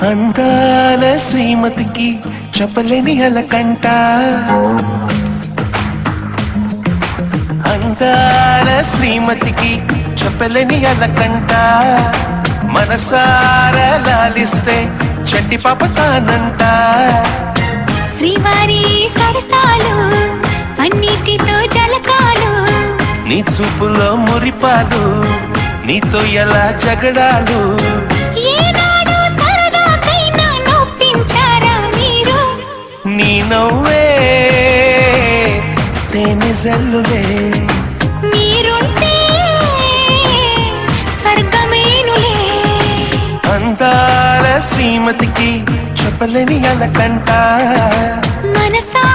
అందాల శ్రీమతికి చెప్పలేని అలకంట అందాల శ్రీమతికి చెప్పలేని అలకంట మనసారా లాలిస్తే చంటి పాప తానంట శ్రీవారి సరసాలు అన్నిటితో జలకాలు నీ చూపులో మురిపాలు నీతో ఎలా జగడాలు ఏనాడు సరదాకైనా నొప్పించారా మీరు నీ నవ్వే తేనె జల్లులే మీరుంటే స్వర్గమేనులే అందాల శ్రీమతికి చెప్పలేని అలకంట మనసా